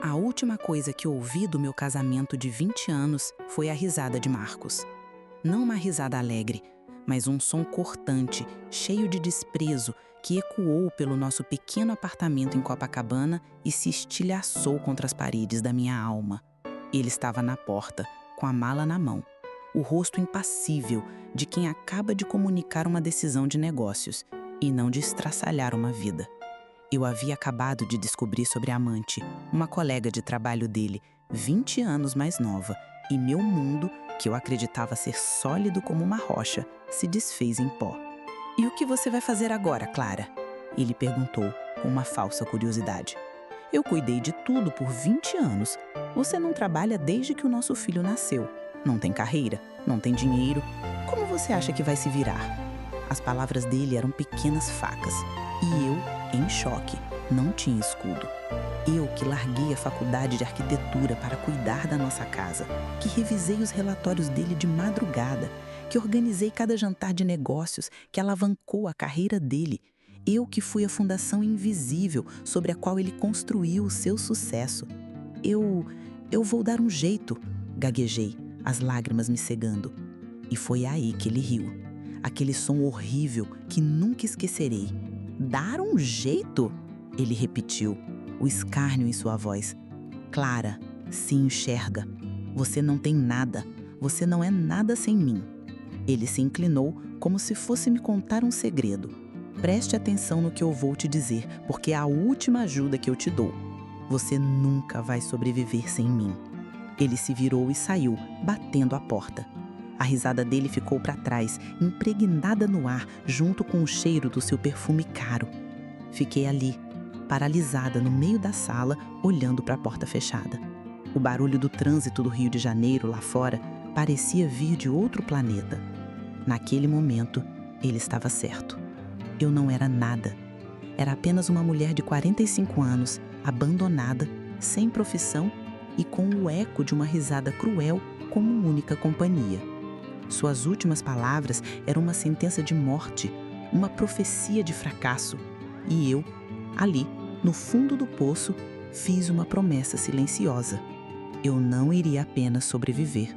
A última coisa que ouvi do meu casamento de 20 anos foi a risada de Marcos. Não uma risada alegre, mas um som cortante, cheio de desprezo, que ecoou pelo nosso pequeno apartamento em Copacabana e se estilhaçou contra as paredes da minha alma. Ele estava na porta, com a mala na mão, o rosto impassível de quem acaba de comunicar uma decisão de negócios e não de estraçalhar uma vida. Eu havia acabado de descobrir sobre a amante, uma colega de trabalho dele, 20 anos mais nova, e meu mundo, que eu acreditava ser sólido como uma rocha, se desfez em pó. "E o que você vai fazer agora, Clara?" Ele perguntou, com uma falsa curiosidade. "Eu cuidei de tudo por 20 anos. Você não trabalha desde que o nosso filho nasceu. Não tem carreira, não tem dinheiro. Como você acha que vai se virar?" As palavras dele eram pequenas facas. E eu, em choque, não tinha escudo. Eu que larguei a faculdade de arquitetura para cuidar da nossa casa, que revisei os relatórios dele de madrugada, que organizei cada jantar de negócios que alavancou a carreira dele. Eu que fui a fundação invisível sobre a qual ele construiu o seu sucesso. Eu vou dar um jeito, gaguejei, as lágrimas me cegando. E foi aí que ele riu. Aquele som horrível que nunca esquecerei. "Dar um jeito?" Ele repetiu, o escárnio em sua voz. "Clara, se enxerga. Você não tem nada. Você não é nada sem mim." Ele se inclinou como se fosse me contar um segredo. "Preste atenção no que eu vou te dizer, porque é a última ajuda que eu te dou. Você nunca vai sobreviver sem mim." Ele se virou e saiu, batendo a porta. A risada dele ficou para trás, impregnada no ar, junto com o cheiro do seu perfume caro. Fiquei ali, paralisada no meio da sala, olhando para a porta fechada. O barulho do trânsito do Rio de Janeiro lá fora parecia vir de outro planeta. Naquele momento, ele estava certo. Eu não era nada. Era apenas uma mulher de 45 anos, abandonada, sem profissão e com o eco de uma risada cruel como única companhia. Suas últimas palavras eram uma sentença de morte, uma profecia de fracasso. E eu, ali, no fundo do poço, fiz uma promessa silenciosa. Eu não iria apenas sobreviver.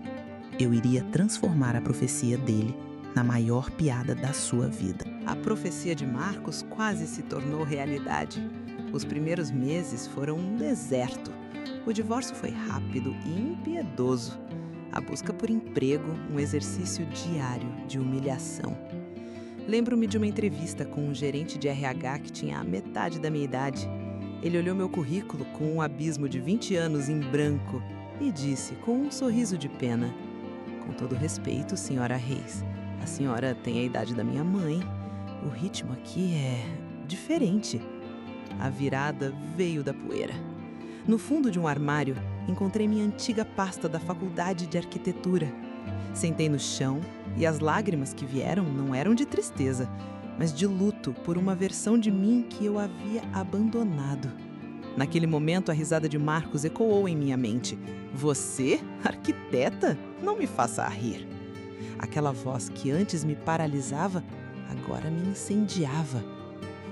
Eu iria transformar a profecia dele na maior piada da sua vida. A profecia de Marcos quase se tornou realidade. Os primeiros meses foram um deserto. O divórcio foi rápido e impiedoso. A busca por emprego, um exercício diário de humilhação. Lembro-me de uma entrevista com um gerente de RH que tinha a metade da minha idade. Ele olhou meu currículo com um abismo de 20 anos em branco e disse, com um sorriso de pena: "Com todo respeito, senhora Reis, a senhora tem a idade da minha mãe. O ritmo aqui é diferente." A virada veio da poeira. No fundo de um armário, encontrei minha antiga pasta da faculdade de arquitetura. Sentei no chão e as lágrimas que vieram não eram de tristeza, mas de luto por uma versão de mim que eu havia abandonado. Naquele momento, a risada de Marcos ecoou em minha mente. "Você, arquiteta? Não me faça rir." Aquela voz que antes me paralisava, agora me incendiava.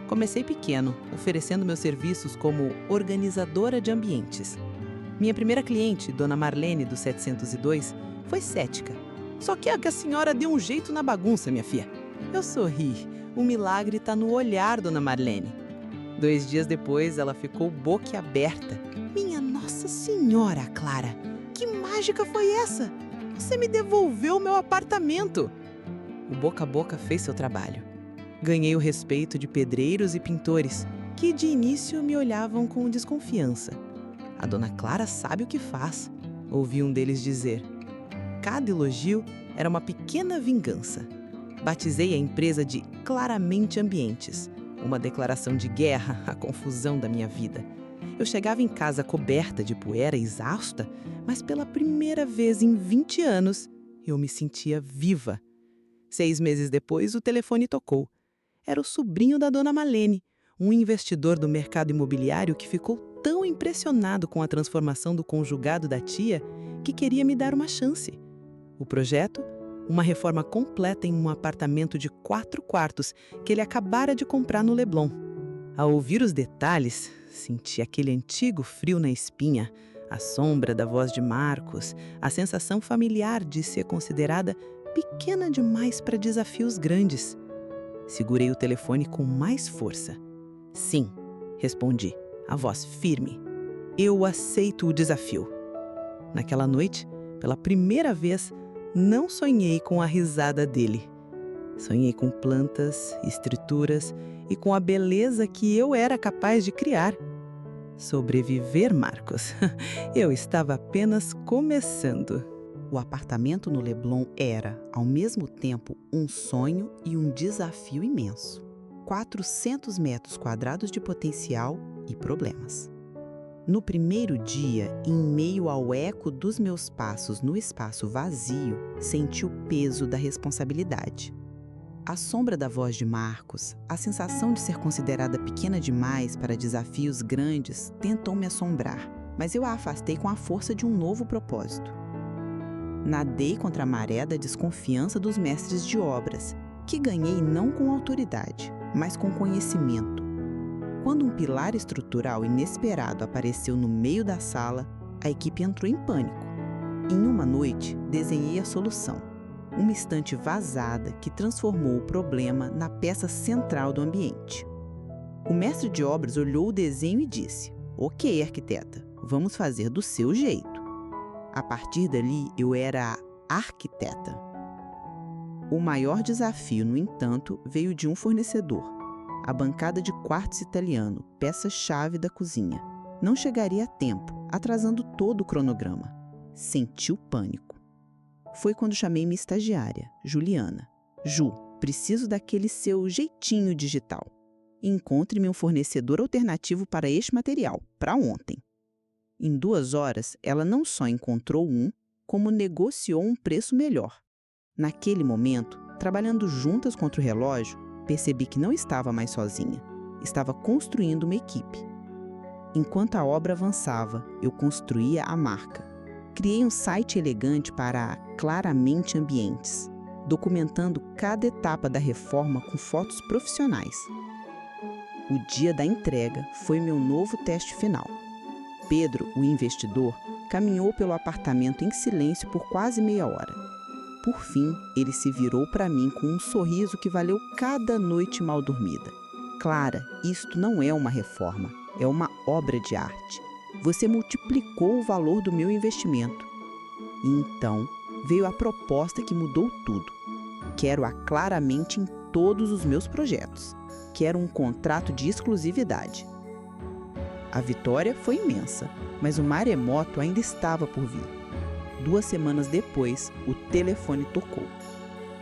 Comecei pequeno, oferecendo meus serviços como organizadora de ambientes. Minha primeira cliente, Dona Marlene, do 702, foi cética. "Só que a senhora deu um jeito na bagunça, minha filha." Eu sorri. "O milagre está no olhar, Dona Marlene." 2 dias depois, ela ficou boquiaberta. "Minha Nossa Senhora, Clara! Que mágica foi essa? Você me devolveu meu apartamento!" O boca a boca fez seu trabalho. Ganhei o respeito de pedreiros e pintores, que de início me olhavam com desconfiança. "A Dona Clara sabe o que faz", ouvi um deles dizer. Cada elogio era uma pequena vingança. Batizei a empresa de Claramente Ambientes, uma declaração de guerra à confusão da minha vida. Eu chegava em casa coberta de poeira, exausta, mas pela primeira vez em 20 anos, eu me sentia viva. 6 meses depois, o telefone tocou. Era o sobrinho da Dona Marlene, um investidor do mercado imobiliário que ficou tão impressionado com a transformação do conjugado da tia que queria me dar uma chance. O projeto? Uma reforma completa em um apartamento de 4 quartos que ele acabara de comprar no Leblon. Ao ouvir os detalhes, Senti aquele antigo frio na espinha, a sombra da voz de Marcos, a sensação familiar de ser considerada pequena demais para desafios grandes. Segurei o telefone com mais força. Sim, respondi, a voz firme. Eu aceito o desafio. Naquela noite, pela primeira vez, não sonhei com a risada dele. Sonhei com plantas, estruturas e com a beleza que eu era capaz de criar. Sobreviver, Marcos. Eu estava apenas começando. O apartamento no Leblon era, ao mesmo tempo, um sonho e um desafio imenso. 400 metros quadrados de potencial e problemas. No primeiro dia, em meio ao eco dos meus passos no espaço vazio, senti o peso da responsabilidade. A sombra da voz de Marcos, a sensação de ser considerada pequena demais para desafios grandes, tentou me assombrar, mas eu a afastei com a força de um novo propósito. Nadei contra a maré da desconfiança dos mestres de obras, que ganhei não com autoridade, mas com conhecimento. Quando um pilar estrutural inesperado apareceu no meio da sala, a equipe entrou em pânico. Em uma noite, desenhei a solução. Uma estante vazada que transformou o problema na peça central do ambiente. O mestre de obras olhou o desenho e disse: "Ok, arquiteta, vamos fazer do seu jeito." A partir dali, eu era a arquiteta. O maior desafio, no entanto, veio de um fornecedor. A bancada de quartzo italiano, peça-chave da cozinha. Não chegaria a tempo, atrasando todo o cronograma. Senti o pânico. Foi quando chamei minha estagiária, Juliana. "Ju, preciso daquele seu jeitinho digital. Encontre-me um fornecedor alternativo para este material, para ontem." Em 2 horas, ela não só encontrou um, como negociou um preço melhor. Naquele momento, trabalhando juntas contra o relógio, percebi que não estava mais sozinha. Estava construindo uma equipe. Enquanto a obra avançava, eu construía a marca. Criei um site elegante para a Claramente Ambientes, documentando cada etapa da reforma com fotos profissionais. O dia da entrega foi meu novo teste final. Pedro, o investidor, caminhou pelo apartamento em silêncio por quase meia hora. Por fim, ele se virou para mim com um sorriso que valeu cada noite mal dormida. "Clara, isto não é uma reforma, é uma obra de arte. Você multiplicou o valor do meu investimento." E então veio a proposta que mudou tudo. Quero-a claramente em todos os meus projetos. Quero um contrato de exclusividade. A vitória foi imensa, mas o maremoto ainda estava por vir. 2 semanas depois, o telefone tocou.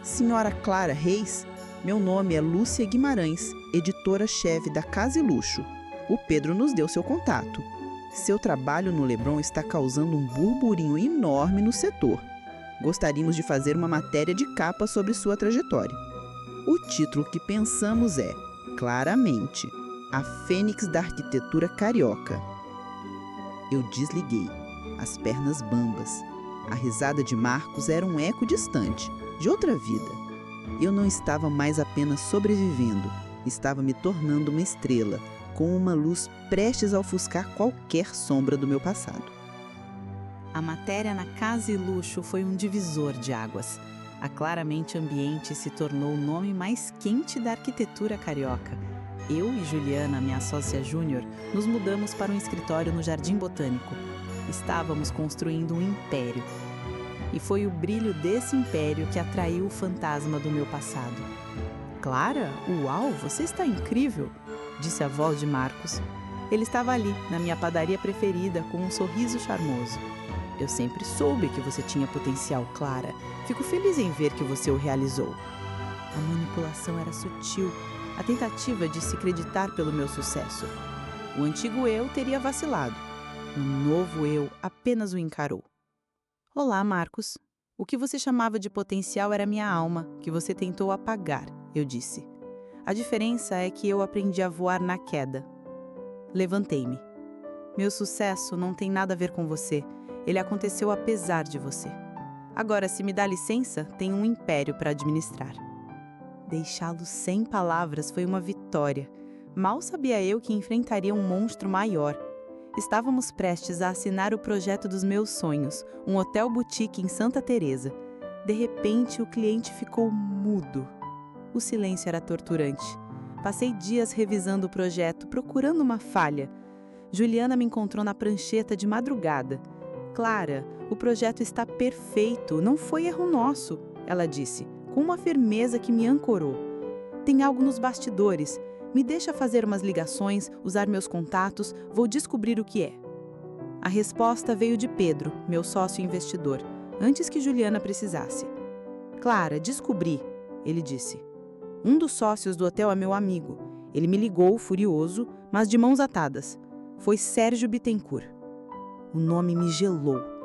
"Senhora Clara Reis, meu nome é Lúcia Guimarães, editora-chefe da Casa e Luxo. O Pedro nos deu seu contato. Seu trabalho no Leblon está causando um burburinho enorme no setor. Gostaríamos de fazer uma matéria de capa sobre sua trajetória. O título que pensamos é, claramente, a Fênix da Arquitetura Carioca." Eu desliguei, as pernas bambas. A risada de Marcos era um eco distante, de outra vida. Eu não estava mais apenas sobrevivendo, estava me tornando uma estrela, com uma luz prestes a ofuscar qualquer sombra do meu passado. A matéria na Casa e Luxo foi um divisor de águas. A Claramente Ambiente se tornou o nome mais quente da arquitetura carioca. Eu e Juliana, minha sócia júnior, nos mudamos para um escritório no Jardim Botânico. Estávamos construindo um império. E foi o brilho desse império que atraiu o fantasma do meu passado. "Clara, uau, você está incrível!" disse a voz de Marcos. Ele estava ali, na minha padaria preferida, com um sorriso charmoso. "Eu sempre soube que você tinha potencial, Clara. Fico feliz em ver que você o realizou." A manipulação era sutil, a tentativa de se acreditar pelo meu sucesso. O antigo eu teria vacilado. O novo eu apenas o encarou. "Olá, Marcos. O que você chamava de potencial era minha alma, que você tentou apagar", eu disse. "A diferença é que eu aprendi a voar na queda." Levantei-me. "Meu sucesso não tem nada a ver com você. Ele aconteceu apesar de você. Agora, se me dá licença, tenho um império para administrar." Deixá-lo sem palavras foi uma vitória. Mal sabia eu que enfrentaria um monstro maior. Estávamos prestes a assinar o projeto dos meus sonhos, um hotel boutique em Santa Teresa. De repente, o cliente ficou mudo. O silêncio era torturante. Passei dias revisando o projeto, procurando uma falha. Juliana me encontrou na prancheta de madrugada. Clara, o projeto está perfeito, não foi erro nosso, ela disse, com uma firmeza que me ancorou. Tem algo nos bastidores. Me deixa fazer umas ligações, usar meus contatos, vou descobrir o que é. A resposta veio de Pedro, meu sócio investidor, antes que Juliana precisasse. Clara, descobri, ele disse. Um dos sócios do hotel é meu amigo. Ele me ligou, furioso, mas de mãos atadas. Foi Sérgio Bittencourt. O nome me gelou.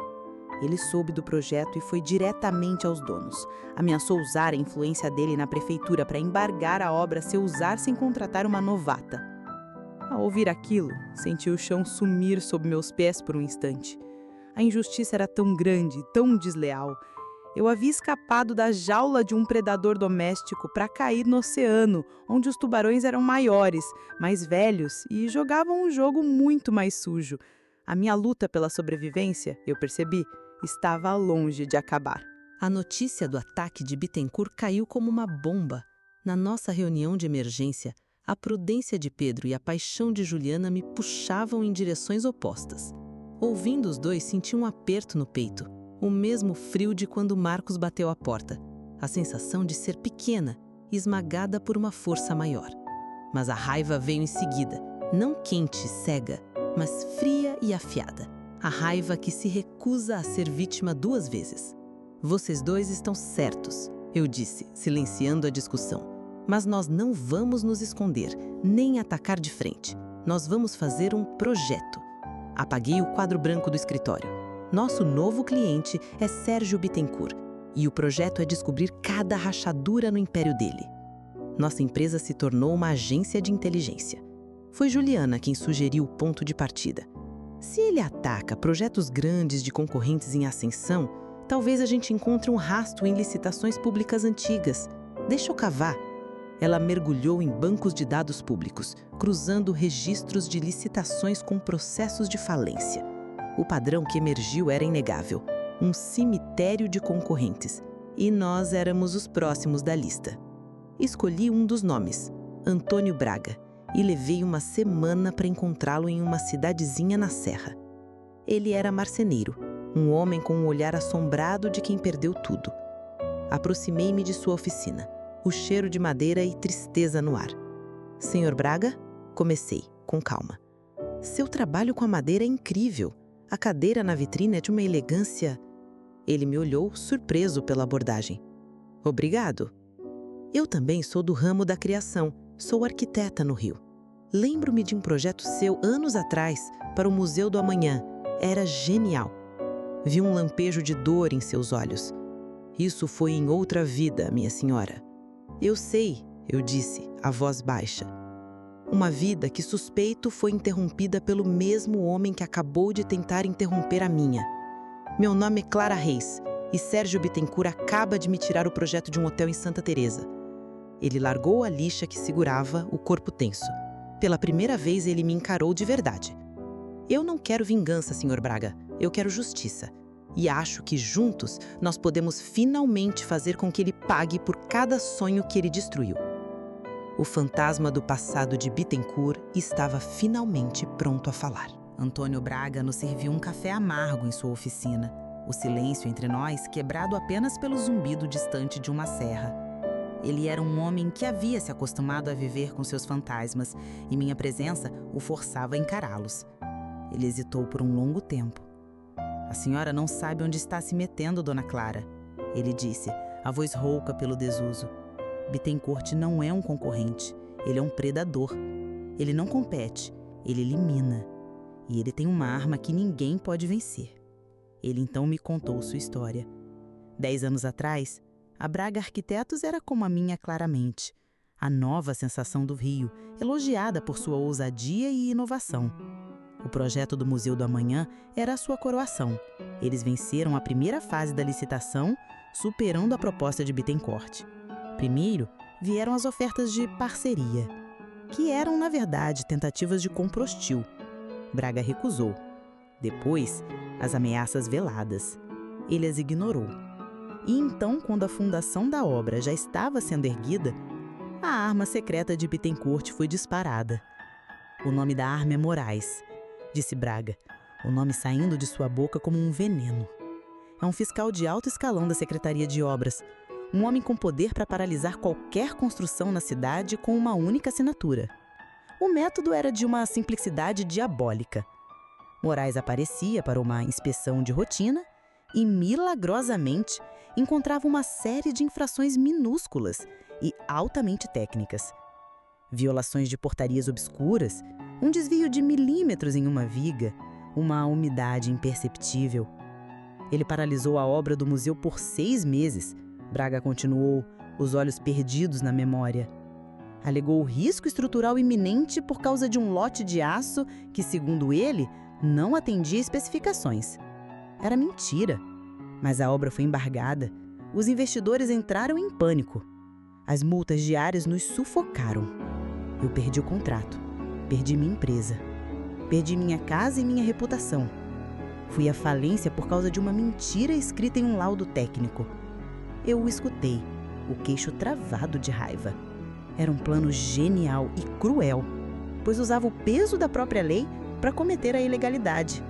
Ele soube do projeto e foi diretamente aos donos. Ameaçou usar a influência dele na prefeitura para embargar a obra se eu usar sem contratar uma novata. Ao ouvir aquilo, senti o chão sumir sob meus pés por um instante. A injustiça era tão grande, tão desleal. Eu havia escapado da jaula de um predador doméstico para cair no oceano, onde os tubarões eram maiores, mais velhos e jogavam um jogo muito mais sujo. A minha luta pela sobrevivência, eu percebi, estava longe de acabar. A notícia do ataque de Bittencourt caiu como uma bomba. Na nossa reunião de emergência, a prudência de Pedro e a paixão de Juliana me puxavam em direções opostas. Ouvindo os dois, senti um aperto no peito, o mesmo frio de quando Marcos bateu a porta, a sensação de ser pequena, esmagada por uma força maior. Mas a raiva veio em seguida, não quente e cega, mas fria e afiada. A raiva que se recusa a ser vítima duas vezes. Vocês dois estão certos, eu disse, silenciando a discussão. Mas nós não vamos nos esconder, nem atacar de frente. Nós vamos fazer um projeto. Apaguei o quadro branco do escritório. Nosso novo cliente é Sérgio Bittencourt, e o projeto é descobrir cada rachadura no império dele. Nossa empresa se tornou uma agência de inteligência. Foi Juliana quem sugeriu o ponto de partida. Se ele ataca projetos grandes de concorrentes em ascensão, talvez a gente encontre um rastro em licitações públicas antigas. Deixa eu cavar. Ela mergulhou em bancos de dados públicos, cruzando registros de licitações com processos de falência. O padrão que emergiu era inegável. Um cemitério de concorrentes. E nós éramos os próximos da lista. Escolhi um dos nomes, Antônio Braga, e levei uma semana para encontrá-lo em uma cidadezinha na serra. Ele era marceneiro, um homem com um olhar assombrado de quem perdeu tudo. Aproximei-me de sua oficina, o cheiro de madeira e tristeza no ar. Senhor Braga? Comecei, com calma. Seu trabalho com a madeira é incrível. A cadeira na vitrine é de uma elegância... Ele me olhou, surpreso pela abordagem. Obrigado. Eu também sou do ramo da criação. Sou arquiteta no Rio. Lembro-me de um projeto seu anos atrás para o Museu do Amanhã. Era genial. Vi um lampejo de dor em seus olhos. Isso foi em outra vida, minha senhora. Eu sei, eu disse, a voz baixa. Uma vida que suspeito foi interrompida pelo mesmo homem que acabou de tentar interromper a minha. Meu nome é Clara Reis e Sérgio Bittencourt acaba de me tirar o projeto de um hotel em Santa Teresa. Ele largou a lixa que segurava, o corpo tenso. Pela primeira vez, ele me encarou de verdade. Eu não quero vingança, Sr. Braga. Eu quero justiça. E acho que, juntos, nós podemos finalmente fazer com que ele pague por cada sonho que ele destruiu. O fantasma do passado de Bittencourt estava finalmente pronto a falar. Antônio Braga nos serviu um café amargo em sua oficina. O silêncio entre nós quebrado apenas pelo zumbido distante de uma serra. Ele era um homem que havia se acostumado a viver com seus fantasmas e minha presença o forçava a encará-los. Ele hesitou por um longo tempo. A senhora não sabe onde está se metendo, dona Clara, ele disse, a voz rouca pelo desuso. Bittencourt não é um concorrente, ele é um predador. Ele não compete, ele elimina. E ele tem uma arma que ninguém pode vencer. Ele então me contou sua história. 10 anos atrás, a Braga Arquitetos era como a minha claramente, a nova sensação do Rio, elogiada por sua ousadia e inovação. O projeto do Museu do Amanhã era a sua coroação. Eles venceram a primeira fase da licitação, superando a proposta de Bittencourt. Primeiro, vieram as ofertas de parceria. que eram, na verdade, tentativas de compra hostil. Braga recusou. Depois, as ameaças veladas. Ele as ignorou. E então, quando a fundação da obra já estava sendo erguida, a arma secreta de Bittencourt foi disparada. O nome da arma é Moraes, disse Braga, o nome saindo de sua boca como um veneno. É um fiscal de alto escalão da Secretaria de Obras, um homem com poder para paralisar qualquer construção na cidade com uma única assinatura. O método era de uma simplicidade diabólica. Moraes aparecia para uma inspeção de rotina e, milagrosamente, encontrava uma série de infrações minúsculas e altamente técnicas. Violações de portarias obscuras, um desvio de milímetros em uma viga, uma umidade imperceptível. Ele paralisou a obra do museu por 6 meses. Braga continuou, os olhos perdidos na memória. Alegou o risco estrutural iminente por causa de um lote de aço que, segundo ele, não atendia especificações. Era mentira, mas a obra foi embargada. Os investidores entraram em pânico. As multas diárias nos sufocaram. Eu perdi o contrato, perdi minha empresa, perdi minha casa e minha reputação. Fui à falência por causa de uma mentira escrita em um laudo técnico. Eu o escutei, o queixo travado de raiva. Era um plano genial e cruel, pois usava o peso da própria lei para cometer a ilegalidade.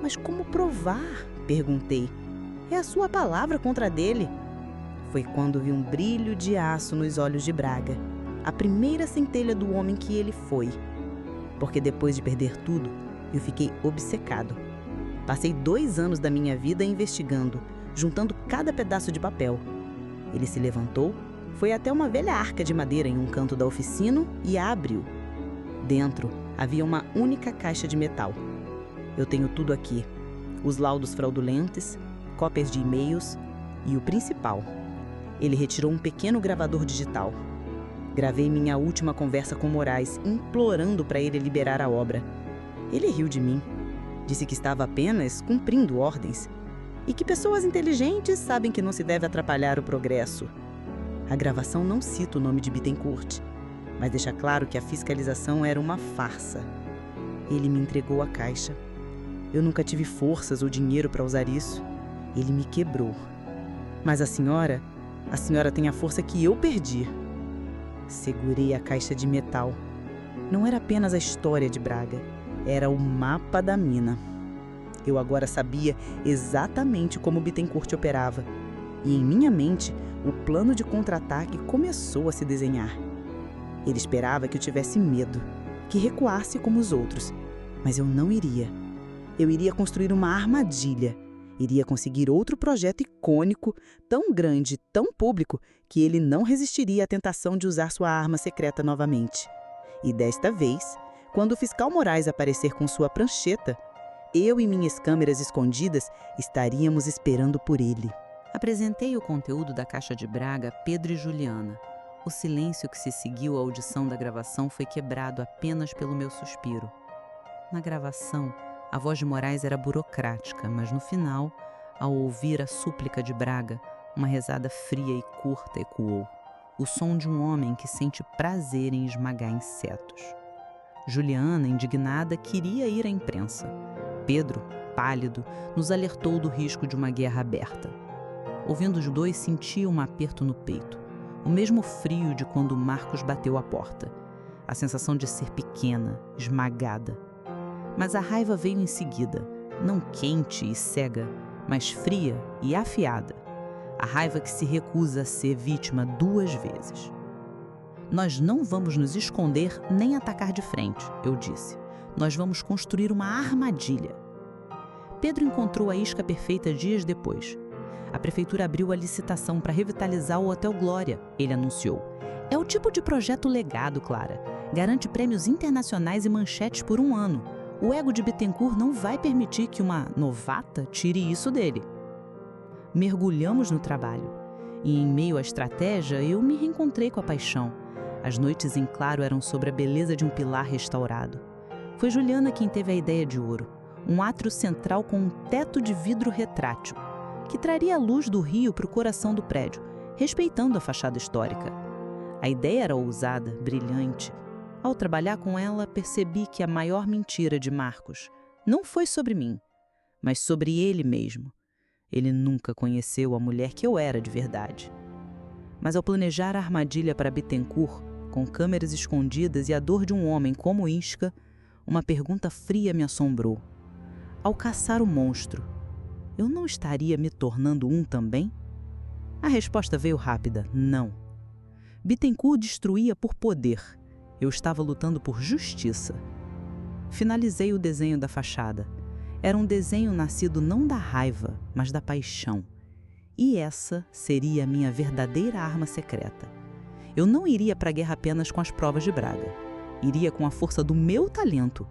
Mas como provar? Perguntei. É a sua palavra contra a dele. Foi quando vi um brilho de aço nos olhos de Braga, a primeira centelha do homem que ele foi. Porque depois de perder tudo, eu fiquei obcecado. Passei 2 anos da minha vida investigando, juntando cada pedaço de papel. Ele se levantou, foi até uma velha arca de madeira em um canto da oficina e a abriu. Dentro havia uma única caixa de metal. Eu tenho tudo aqui: os laudos fraudulentos, cópias de e-mails e o principal. Ele retirou um pequeno gravador digital. Gravei minha última conversa com Moraes, implorando para ele liberar a obra. Ele riu de mim. Disse que estava apenas cumprindo ordens e que pessoas inteligentes sabem que não se deve atrapalhar o progresso. A gravação não cita o nome de Bittencourt, mas deixa claro que a fiscalização era uma farsa. Ele me entregou a caixa. Eu nunca tive forças ou dinheiro para usar isso. Ele me quebrou. Mas a senhora tem a força que eu perdi. Segurei a caixa de metal. Não era apenas a história de Braga, era o mapa da mina. Eu agora sabia exatamente como Bittencourt operava. E em minha mente, o plano de contra-ataque começou a se desenhar. Ele esperava que eu tivesse medo, que recuasse como os outros. Mas eu não iria. Eu iria construir uma armadilha. Iria conseguir outro projeto icônico, tão grande, tão público, que ele não resistiria à tentação de usar sua arma secreta novamente. E desta vez, quando o fiscal Moraes aparecer com sua prancheta, eu e minhas câmeras escondidas estaríamos esperando por ele. Apresentei o conteúdo da caixa de Braga a Pedro e Juliana. O silêncio que se seguiu à audição da gravação foi quebrado apenas pelo meu suspiro. Na gravação, a voz de Moraes era burocrática, mas no final, ao ouvir a súplica de Braga, uma risada fria e curta ecoou. O som de um homem que sente prazer em esmagar insetos. Juliana, indignada, queria ir à imprensa. Pedro, pálido, nos alertou do risco de uma guerra aberta. Ouvindo os dois, sentia um aperto no peito. O mesmo frio de quando Marcos bateu a porta. A sensação de ser pequena, esmagada. Mas a raiva veio em seguida, não quente e cega, mas fria e afiada. A raiva que se recusa a ser vítima 2 vezes. Nós não vamos nos esconder nem atacar de frente, eu disse. Nós vamos construir uma armadilha. Pedro encontrou a isca perfeita dias depois. A prefeitura abriu a licitação para revitalizar o Hotel Glória, ele anunciou. É o tipo de projeto legado, Clara. Garante prêmios internacionais e manchetes por 1 ano. O ego de Bittencourt não vai permitir que uma novata tire isso dele. Mergulhamos no trabalho. E em meio à estratégia, eu me reencontrei com a paixão. As noites em claro eram sobre a beleza de um pilar restaurado. Foi Juliana quem teve a ideia de ouro. Um átrio central com um teto de vidro retrátil, que traria a luz do rio para o coração do prédio, respeitando a fachada histórica. A ideia era ousada, brilhante. Ao trabalhar com ela, percebi que a maior mentira de Marcos não foi sobre mim, mas sobre ele mesmo. Ele nunca conheceu a mulher que eu era de verdade. Mas ao planejar a armadilha para Bittencourt, com câmeras escondidas e a dor de um homem como Isca, uma pergunta fria me assombrou. Ao caçar o monstro, eu não estaria me tornando um também? A resposta veio rápida: não. Bittencourt destruía por poder. Eu estava lutando por justiça. Finalizei o desenho da fachada. Era um desenho nascido não da raiva, mas da paixão. E essa seria a minha verdadeira arma secreta. Eu não iria para a guerra apenas com as provas de Braga. Iria com a força do meu talento,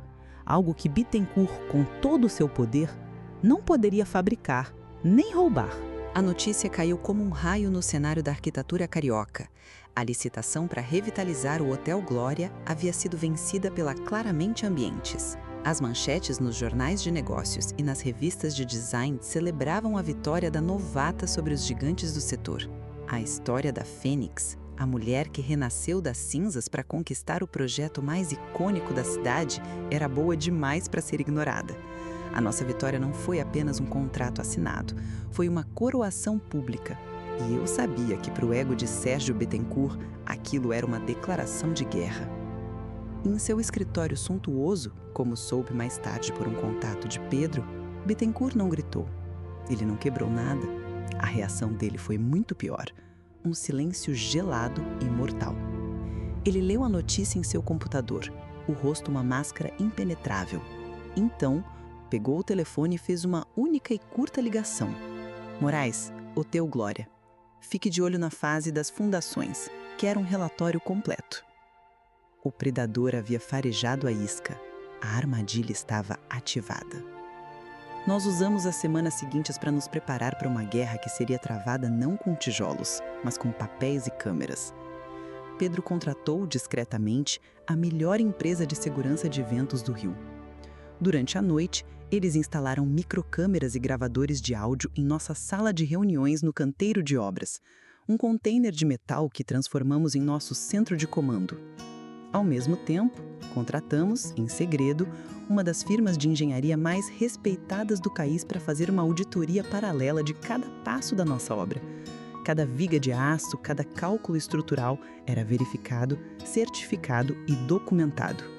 algo que Bittencourt, com todo o seu poder, não poderia fabricar, nem roubar. A notícia caiu como um raio no cenário da arquitetura carioca. A licitação para revitalizar o Hotel Glória havia sido vencida pela Claramente Ambientes. As manchetes nos jornais de negócios e nas revistas de design celebravam a vitória da novata sobre os gigantes do setor. A história da Fênix, a mulher que renasceu das cinzas para conquistar o projeto mais icônico da cidade, era boa demais para ser ignorada. A nossa vitória não foi apenas um contrato assinado, foi uma coroação pública. E eu sabia que para o ego de Sérgio Bittencourt, aquilo era uma declaração de guerra. Em seu escritório suntuoso, como soube mais tarde por um contato de Pedro, Bittencourt não gritou. Ele não quebrou nada. A reação dele foi muito pior. Um silêncio gelado e mortal. Ele leu a notícia em seu computador, o rosto uma máscara impenetrável. Então, pegou o telefone e fez uma única e curta ligação. Moraes, Hotel Glória. Fique de olho na fase das fundações. Quero um relatório completo. O predador havia farejado a isca. A armadilha estava ativada. Nós usamos as semanas seguintes para nos preparar para uma guerra que seria travada não com tijolos, mas com papéis e câmeras. Pedro contratou, discretamente, a melhor empresa de segurança de eventos do Rio. Durante a noite, eles instalaram microcâmeras e gravadores de áudio em nossa sala de reuniões no canteiro de obras, um container de metal que transformamos em nosso centro de comando. Ao mesmo tempo, contratamos, em segredo, uma das firmas de engenharia mais respeitadas do país para fazer uma auditoria paralela de cada passo da nossa obra. Cada viga de aço, cada cálculo estrutural era verificado, certificado e documentado.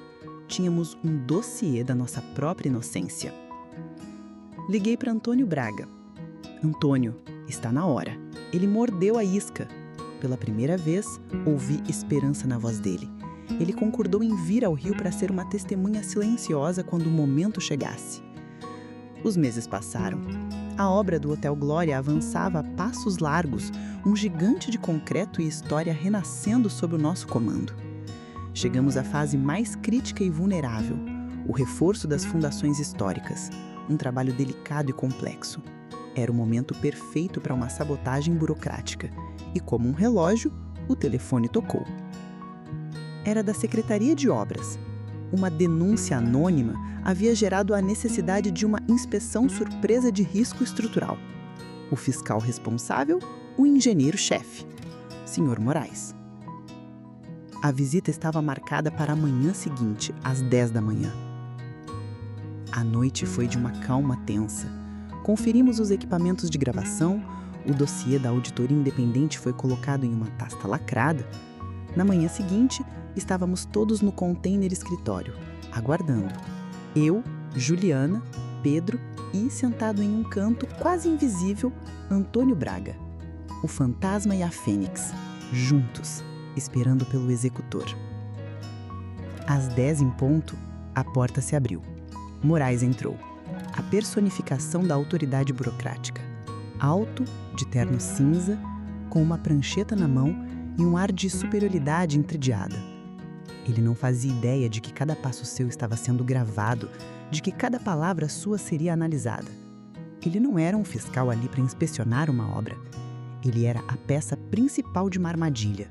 Tínhamos um dossiê da nossa própria inocência. Liguei para Antônio Braga. Antônio, está na hora. Ele mordeu a isca. Pela primeira vez, ouvi esperança na voz dele. Ele concordou em vir ao Rio para ser uma testemunha silenciosa quando o momento chegasse. Os meses passaram. A obra do Hotel Glória avançava a passos largos, um gigante de concreto e história renascendo sob o nosso comando. Chegamos à fase mais crítica e vulnerável, o reforço das fundações históricas, um trabalho delicado e complexo. Era o momento perfeito para uma sabotagem burocrática, e como um relógio, o telefone tocou. Era da Secretaria de Obras. Uma denúncia anônima havia gerado a necessidade de uma inspeção surpresa de risco estrutural. O fiscal responsável, o engenheiro-chefe, Sr. Moraes. A visita estava marcada para a manhã seguinte, às 10 da manhã. A noite foi de uma calma tensa. Conferimos os equipamentos de gravação, o dossiê da auditoria independente foi colocado em uma pasta lacrada. Na manhã seguinte, estávamos todos no container escritório, aguardando. Eu, Juliana, Pedro e, sentado em um canto quase invisível, Antônio Braga. O fantasma e a Fênix, juntos, esperando pelo executor. Às 10 em ponto, a porta se abriu. Moraes entrou, a personificação da autoridade burocrática. Alto, de terno cinza, com uma prancheta na mão e um ar de superioridade entediada. Ele não fazia ideia de que cada passo seu estava sendo gravado, de que cada palavra sua seria analisada. Ele não era um fiscal ali para inspecionar uma obra. Ele era a peça principal de uma armadilha,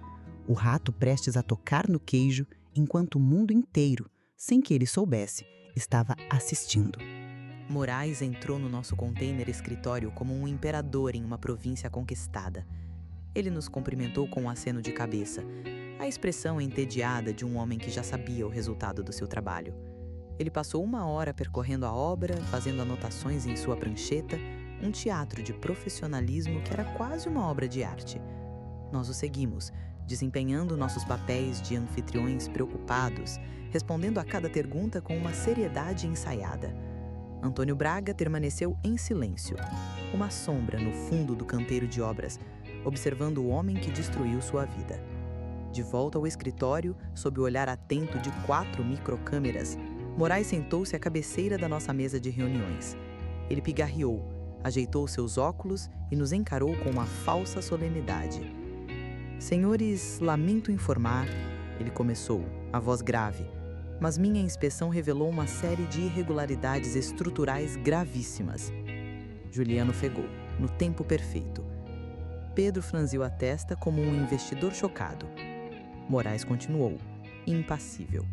o rato prestes a tocar no queijo, enquanto o mundo inteiro, sem que ele soubesse, estava assistindo. Moraes entrou no nosso container escritório como um imperador em uma província conquistada. Ele nos cumprimentou com um aceno de cabeça, A expressão entediada de um homem que já sabia o resultado do seu trabalho. Ele passou 1 hora percorrendo a obra, fazendo anotações em sua prancheta, um teatro de profissionalismo que era quase uma obra de arte. Nós o seguimos, desempenhando nossos papéis de anfitriões preocupados, respondendo a cada pergunta com uma seriedade ensaiada. Antônio Braga permaneceu em silêncio, uma sombra no fundo do canteiro de obras, observando o homem que destruiu sua vida. De volta ao escritório, sob o olhar atento de 4 microcâmeras, Moraes sentou-se à cabeceira da nossa mesa de reuniões. Ele pigarreou, ajeitou seus óculos e nos encarou com uma falsa solenidade. Senhores, lamento informar, ele começou, a voz grave, mas minha inspeção revelou uma série de irregularidades estruturais gravíssimas. Juliano ofegou, no tempo perfeito. Pedro franziu a testa como um investidor chocado. Moraes continuou, impassível.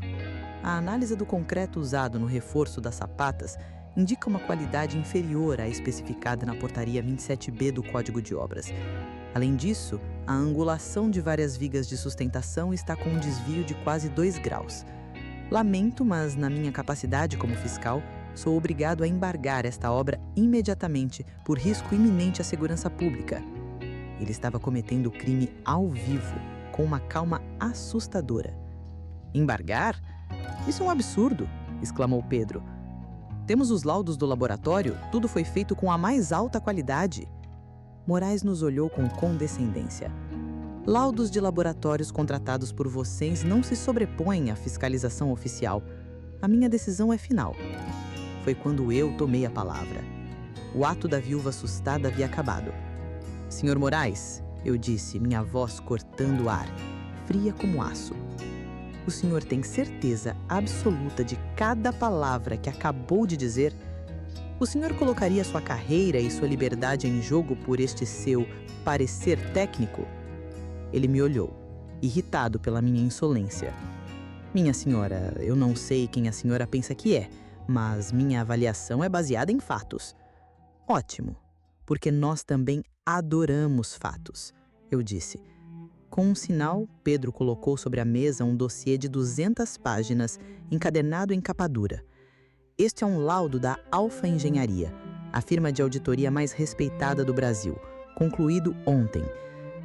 A análise do concreto usado no reforço das sapatas indica uma qualidade inferior à especificada na portaria 27B do Código de Obras. Além disso, a angulação de várias vigas de sustentação está com um desvio de quase 2 graus. Lamento, mas na minha capacidade como fiscal, sou obrigado a embargar esta obra imediatamente por risco iminente à segurança pública. Ele estava cometendo o crime ao vivo, com uma calma assustadora. Embargar? Isso é um absurdo, exclamou Pedro. Temos os laudos do laboratório, tudo foi feito com a mais alta qualidade. Moraes nos olhou com condescendência. Laudos de laboratórios contratados por vocês não se sobrepõem à fiscalização oficial. A minha decisão é final. Foi quando eu tomei a palavra. O ato da viúva assustada havia acabado. Senhor Moraes, eu disse, minha voz cortando o ar, fria como aço. O senhor tem certeza absoluta de cada palavra que acabou de dizer? O senhor colocaria sua carreira e sua liberdade em jogo por este seu parecer técnico? Ele me olhou, irritado pela minha insolência. Minha senhora, eu não sei quem a senhora pensa que é, mas minha avaliação é baseada em fatos. Ótimo, porque nós também adoramos fatos, eu disse. Com um sinal, Pedro colocou sobre a mesa um dossiê de 200 páginas, encadernado em capa dura. Este é um laudo da Alfa Engenharia, a firma de auditoria mais respeitada do Brasil, concluído ontem.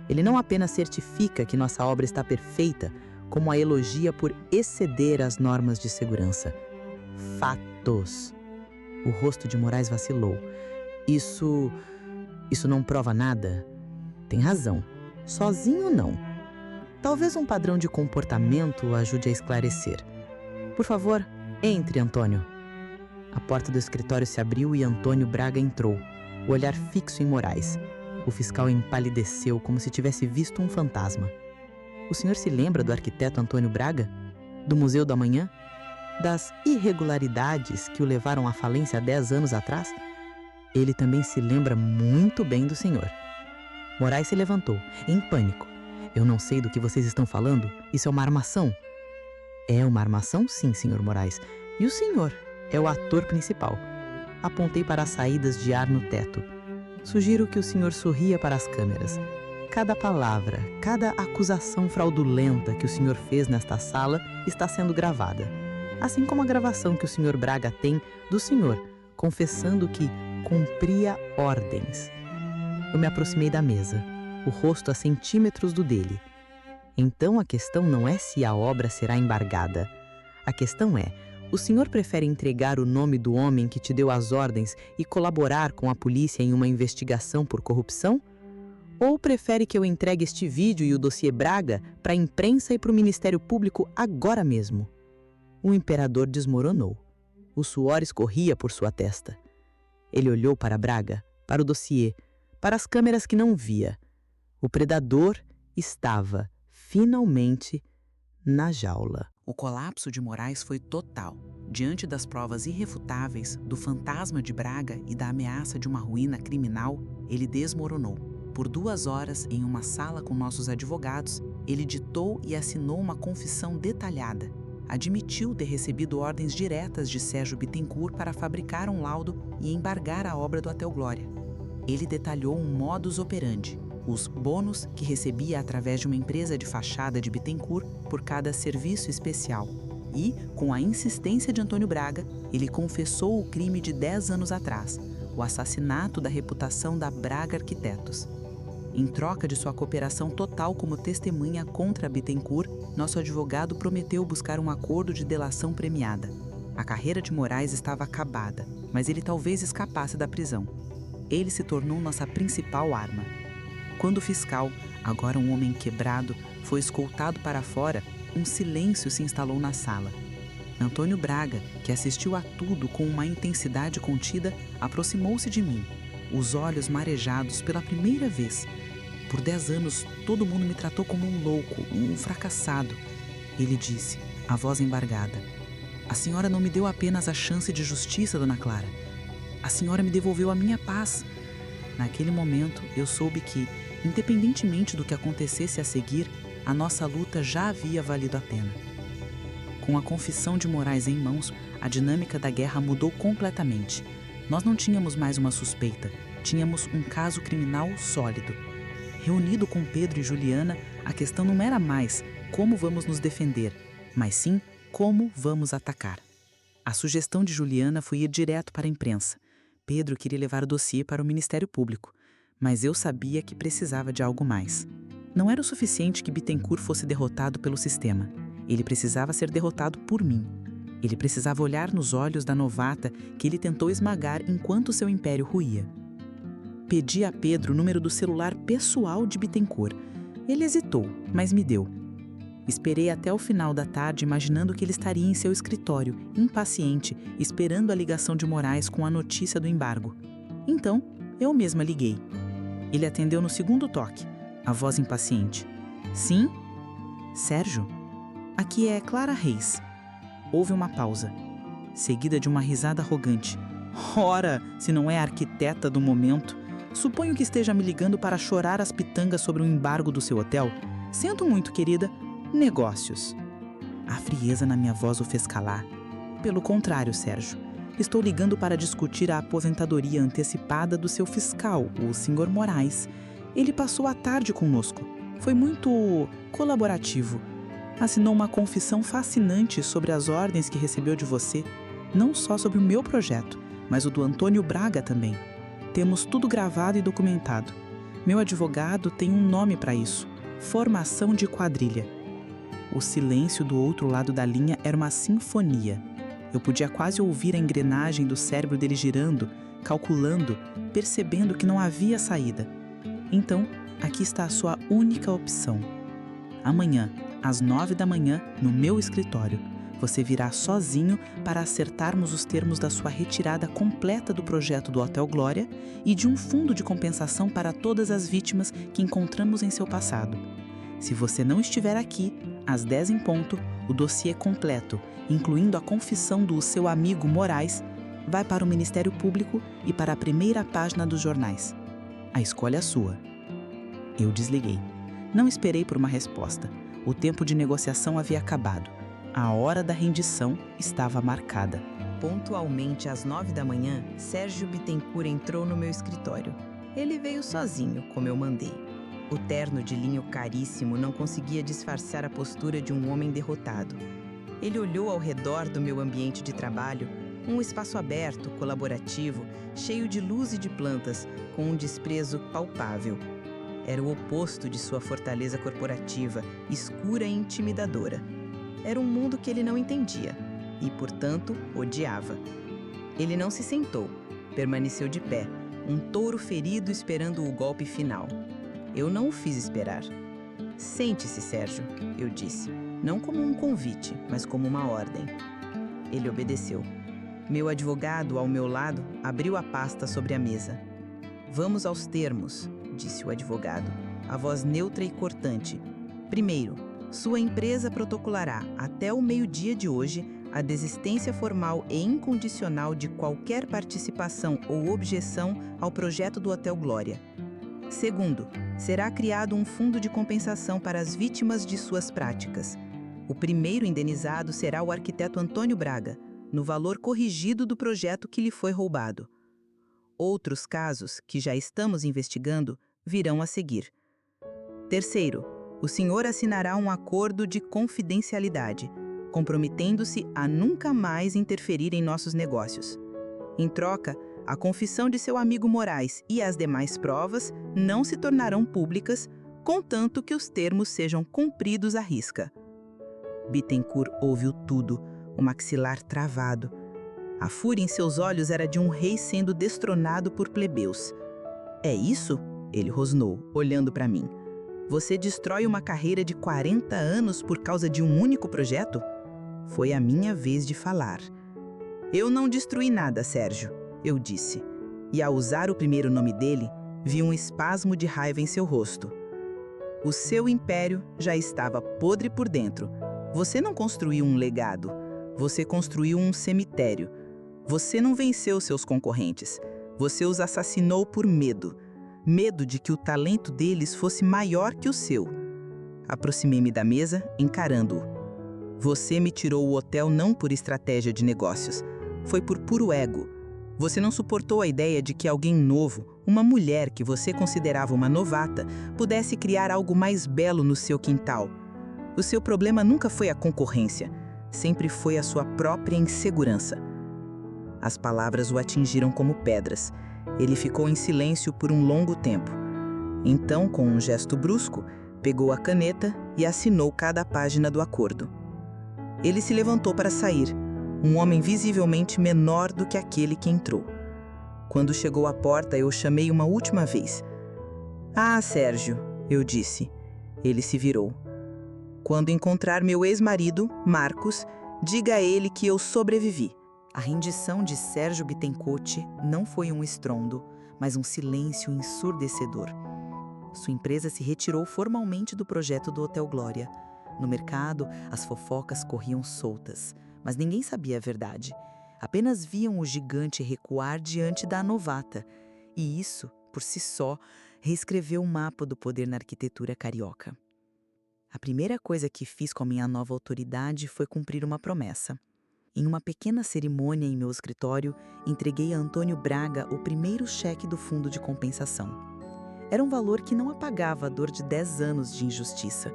Ele não apenas certifica que nossa obra está perfeita, como a elogia por exceder as normas de segurança. Fatos. O rosto de Moraes vacilou. Isso não prova nada? Tem razão. Sozinho, não. Talvez um padrão de comportamento ajude a esclarecer. Por favor, entre, Antônio. A porta do escritório se abriu e Antônio Braga entrou, o olhar fixo em Moraes. O fiscal empalideceu como se tivesse visto um fantasma. O senhor se lembra do arquiteto Antônio Braga? Do Museu do Amanhã? Das irregularidades que o levaram à falência há 10 anos atrás? Ele também se lembra muito bem do senhor. Moraes se levantou, em pânico. Eu não sei do que vocês estão falando. Isso é uma armação. É uma armação, sim, senhor Moraes. E o senhor é o ator principal. Apontei para as saídas de ar no teto. Sugiro que o senhor sorria para as câmeras. Cada palavra, cada acusação fraudulenta que o senhor fez nesta sala está sendo gravada. Assim como a gravação que o senhor Braga tem do senhor, confessando que cumpria ordens. Eu me aproximei da mesa, o rosto a centímetros do dele. Então a questão não é se a obra será embargada. A questão é, o senhor prefere entregar o nome do homem que te deu as ordens e colaborar com a polícia em uma investigação por corrupção? Ou prefere que eu entregue este vídeo e o dossiê Braga para a imprensa e para o Ministério Público agora mesmo? O imperador desmoronou. O suor escorria por sua testa. Ele olhou para Braga, para o dossiê, para as câmeras que não via. O predador estava, finalmente, na jaula. O colapso de Moraes foi total. Diante das provas irrefutáveis do fantasma de Braga e da ameaça de uma ruína criminal, ele desmoronou. Por 2 horas, em uma sala com nossos advogados, ele ditou e assinou uma confissão detalhada. Admitiu ter recebido ordens diretas de Sérgio Bittencourt para fabricar um laudo e embargar a obra do Hotel Glória. Ele detalhou um modus operandi, os bônus que recebia através de uma empresa de fachada de Bittencourt por cada serviço especial. E, com a insistência de Antônio Braga, ele confessou o crime de 10 anos atrás, o assassinato da reputação da Braga Arquitetos. Em troca de sua cooperação total como testemunha contra a Bittencourt, nosso advogado prometeu buscar um acordo de delação premiada. A carreira de Moraes estava acabada, mas ele talvez escapasse da prisão. Ele se tornou nossa principal arma. Quando o fiscal, agora um homem quebrado, foi escoltado para fora, um silêncio se instalou na sala. Antônio Braga, que assistiu a tudo com uma intensidade contida, aproximou-se de mim, os olhos marejados pela primeira vez. Por 10 anos, todo mundo me tratou como um louco, um fracassado. Ele disse, a voz embargada: "A senhora não me deu apenas a chance de justiça, dona Clara. A senhora me devolveu a minha paz." Naquele momento, eu soube que, independentemente do que acontecesse a seguir, a nossa luta já havia valido a pena. Com a confissão de Moraes em mãos, a dinâmica da guerra mudou completamente. Nós não tínhamos mais uma suspeita, tínhamos um caso criminal sólido. Reunido com Pedro e Juliana, a questão não era mais como vamos nos defender, mas sim como vamos atacar. A sugestão de Juliana foi ir direto para a imprensa. Pedro queria levar o dossiê para o Ministério Público, mas eu sabia que precisava de algo mais. Não era o suficiente que Bittencourt fosse derrotado pelo sistema. Ele precisava ser derrotado por mim. Ele precisava olhar nos olhos da novata que ele tentou esmagar enquanto seu império ruía. Pedi a Pedro o número do celular pessoal de Bittencourt. Ele hesitou, mas me deu. Esperei até o final da tarde imaginando que ele estaria em seu escritório, impaciente, esperando a ligação de Moraes com a notícia do embargo. Então, eu mesma liguei. Ele atendeu no segundo toque, a voz impaciente. "Sim? Sérgio? Aqui é Clara Reis." Houve uma pausa, seguida de uma risada arrogante. "Ora, se não é a arquiteta do momento. Suponho que esteja me ligando para chorar as pitangas sobre o embargo do seu hotel. Sinto muito, querida. Negócios." A frieza na minha voz o fez calar. "Pelo contrário, Sérgio. Estou ligando para discutir a aposentadoria antecipada do seu fiscal, o Sr. Moraes. Ele passou a tarde conosco. Foi muito colaborativo. Assinou uma confissão fascinante sobre as ordens que recebeu de você, não só sobre o meu projeto, mas o do Antônio Braga também. Temos tudo gravado e documentado. Meu advogado tem um nome para isso: formação de quadrilha." O silêncio do outro lado da linha era uma sinfonia. Eu podia quase ouvir a engrenagem do cérebro dele girando, calculando, percebendo que não havia saída. "Então, aqui está a sua única opção. Amanhã, às 9 da manhã, no meu escritório, você virá sozinho para acertarmos os termos da sua retirada completa do projeto do Hotel Glória e de um fundo de compensação para todas as vítimas que encontramos em seu passado. Se você não estiver aqui, às 10 em ponto, o dossiê completo, incluindo a confissão do seu amigo Moraes, vai para o Ministério Público e para a primeira página dos jornais. A escolha é sua." Eu desliguei. Não esperei por uma resposta. O tempo de negociação havia acabado. A hora da rendição estava marcada. Pontualmente às 9 da manhã, Sérgio Bittencourt entrou no meu escritório. Ele veio sozinho, como eu mandei. O terno de linho caríssimo não conseguia disfarçar a postura de um homem derrotado. Ele olhou ao redor do meu ambiente de trabalho, um espaço aberto, colaborativo, cheio de luz e de plantas, com um desprezo palpável. Era o oposto de sua fortaleza corporativa, escura e intimidadora. Era um mundo que ele não entendia e, portanto, odiava. Ele não se sentou, permaneceu de pé, um touro ferido esperando o golpe final. Eu não o fiz esperar. "Sente-se, Sérgio", eu disse, não como um convite, mas como uma ordem. Ele obedeceu. Meu advogado, ao meu lado, abriu a pasta sobre a mesa. "Vamos aos termos", disse o advogado, a voz neutra e cortante. "Primeiro, sua empresa protocolará, até o meio-dia de hoje, a desistência formal e incondicional de qualquer participação ou objeção ao projeto do Hotel Glória. Segundo, será criado um fundo de compensação para as vítimas de suas práticas. O primeiro indenizado será o arquiteto Antônio Braga, no valor corrigido do projeto que lhe foi roubado. Outros casos, que já estamos investigando, virão a seguir. Terceiro, o senhor assinará um acordo de confidencialidade, comprometendo-se a nunca mais interferir em nossos negócios. Em troca, a confissão de seu amigo Moraes e as demais provas não se tornarão públicas, contanto que os termos sejam cumpridos à risca. Bittencourt ouviu tudo, o maxilar travado. A fúria em seus olhos era de um rei sendo destronado por plebeus. É isso? Ele rosnou, olhando para mim. Você destrói uma carreira de 40 anos por causa de um único projeto? Foi a minha vez de falar. Eu não destruí nada, Sérgio, eu disse. E ao usar o primeiro nome dele, vi um espasmo de raiva em seu rosto. O seu império já estava podre por dentro. Você não construiu um legado. Você construiu um cemitério. Você não venceu seus concorrentes. Você os assassinou por medo. Medo de que o talento deles fosse maior que o seu. Aproximei-me da mesa, encarando-o. Você me tirou o hotel não por estratégia de negócios. Foi por puro ego. Você não suportou a ideia de que alguém novo, uma mulher que você considerava uma novata, pudesse criar algo mais belo no seu quintal. O seu problema nunca foi a concorrência. Sempre foi a sua própria insegurança. As palavras o atingiram como pedras. Ele ficou em silêncio por um longo tempo. Então, com um gesto brusco, pegou a caneta e assinou cada página do acordo. Ele se levantou para sair, um homem visivelmente menor do que aquele que entrou. Quando chegou à porta, eu chamei uma última vez. Ah, Sérgio, eu disse. Ele se virou. Quando encontrar meu ex-marido, Marcos, diga a ele que eu sobrevivi. A rendição de Sérgio Bittencourt não foi um estrondo, mas um silêncio ensurdecedor. Sua empresa se retirou formalmente do projeto do Hotel Glória. No mercado, as fofocas corriam soltas, mas ninguém sabia a verdade. Apenas viam o gigante recuar diante da novata, e isso, por si só, reescreveu o mapa do poder na arquitetura carioca. A primeira coisa que fiz com a minha nova autoridade foi cumprir uma promessa. Em uma pequena cerimônia em meu escritório, entreguei a Antônio Braga o primeiro cheque do fundo de compensação. Era um valor que não apagava a dor de 10 anos de injustiça,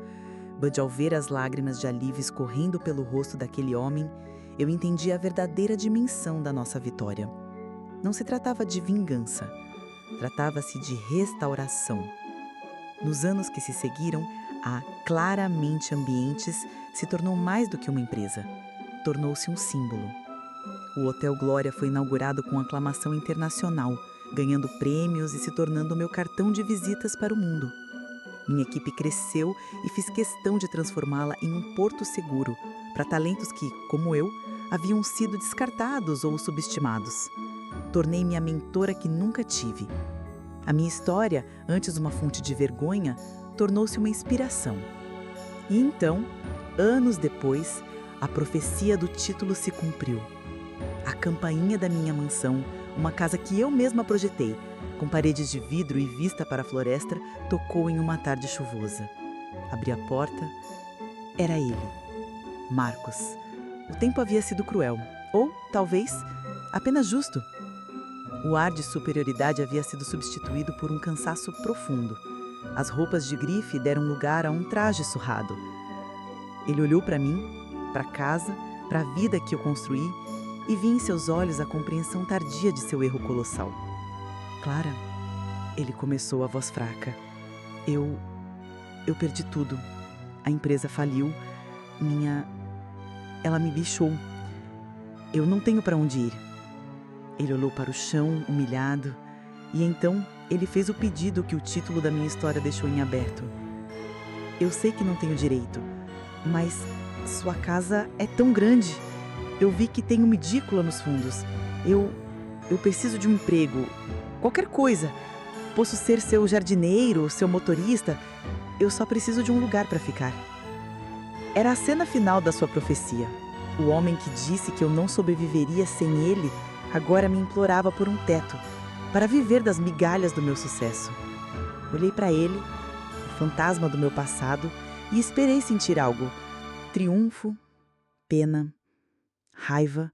mas ao ver as lágrimas de alívio escorrendo pelo rosto daquele homem, eu entendi a verdadeira dimensão da nossa vitória. Não se tratava de vingança, tratava-se de restauração. Nos anos que se seguiram, a Claramente Ambientes se tornou mais do que uma empresa. Tornou-se um símbolo. O Hotel Glória foi inaugurado com aclamação internacional, ganhando prêmios e se tornando meu cartão de visitas para o mundo. Minha equipe cresceu e fiz questão de transformá-la em um porto seguro para talentos que, como eu, haviam sido descartados ou subestimados. Tornei-me a mentora que nunca tive. A minha história, antes uma fonte de vergonha, tornou-se uma inspiração. E então, anos depois, a profecia do título se cumpriu. A campainha da minha mansão, uma casa que eu mesma projetei, com paredes de vidro e vista para a floresta, tocou em uma tarde chuvosa. Abri a porta. Era ele, Marcos. O tempo havia sido cruel, ou, talvez, apenas justo. O ar de superioridade havia sido substituído por um cansaço profundo. As roupas de grife deram lugar a um traje surrado. Ele olhou para mim, para casa, para a vida que eu construí, e vi em seus olhos a compreensão tardia de seu erro colossal. Clara, ele começou a voz fraca. Eu perdi tudo. A empresa faliu. Ela me bichou. Eu não tenho para onde ir. Ele olhou para o chão, humilhado, e então ele fez o pedido que o título da minha história deixou em aberto. Eu sei que não tenho direito, mas sua casa é tão grande. Eu vi que tem uma edícula nos fundos. Eu preciso de um emprego. Qualquer coisa. Posso ser seu jardineiro, seu motorista. Eu só preciso de um lugar para ficar. Era a cena final da sua profecia. O homem que disse que eu não sobreviveria sem ele, agora me implorava por um teto, para viver das migalhas do meu sucesso. Olhei para ele, o fantasma do meu passado, e esperei sentir algo. Triunfo, pena, raiva,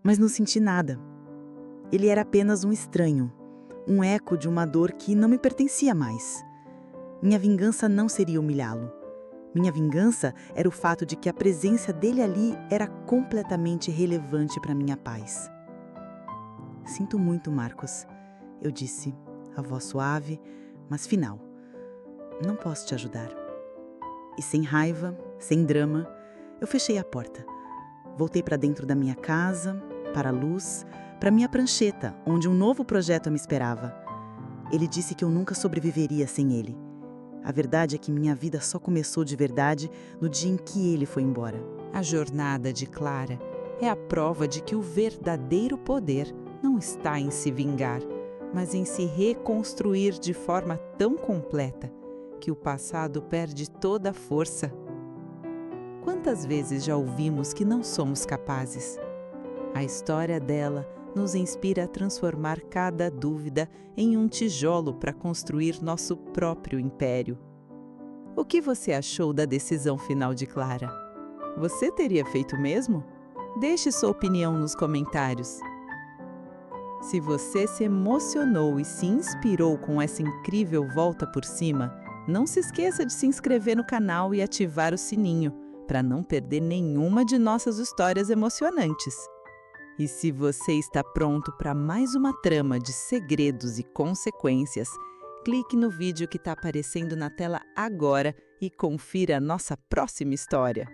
mas não senti nada. Ele era apenas um estranho, um eco de uma dor que não me pertencia mais. Minha vingança não seria humilhá-lo. Minha vingança era o fato de que a presença dele ali era completamente relevante para minha paz. Sinto muito, Marcos, eu disse, a voz suave, mas final. Não posso te ajudar. E sem raiva, sem drama, eu fechei a porta. Voltei para dentro da minha casa, para a luz, para minha prancheta, onde um novo projeto me esperava. Ele disse que eu nunca sobreviveria sem ele. A verdade é que minha vida só começou de verdade no dia em que ele foi embora. A jornada de Clara é a prova de que o verdadeiro poder não está em se vingar, mas em se reconstruir de forma tão completa que o passado perde toda a força. Quantas vezes já ouvimos que não somos capazes? A história dela nos inspira a transformar cada dúvida em um tijolo para construir nosso próprio império. O que você achou da decisão final de Clara? Você teria feito o mesmo? Deixe sua opinião nos comentários. Se você se emocionou e se inspirou com essa incrível volta por cima, não se esqueça de se inscrever no canal e ativar o sininho, para não perder nenhuma de nossas histórias emocionantes. E se você está pronto para mais uma trama de segredos e consequências, clique no vídeo que está aparecendo na tela agora e confira a nossa próxima história.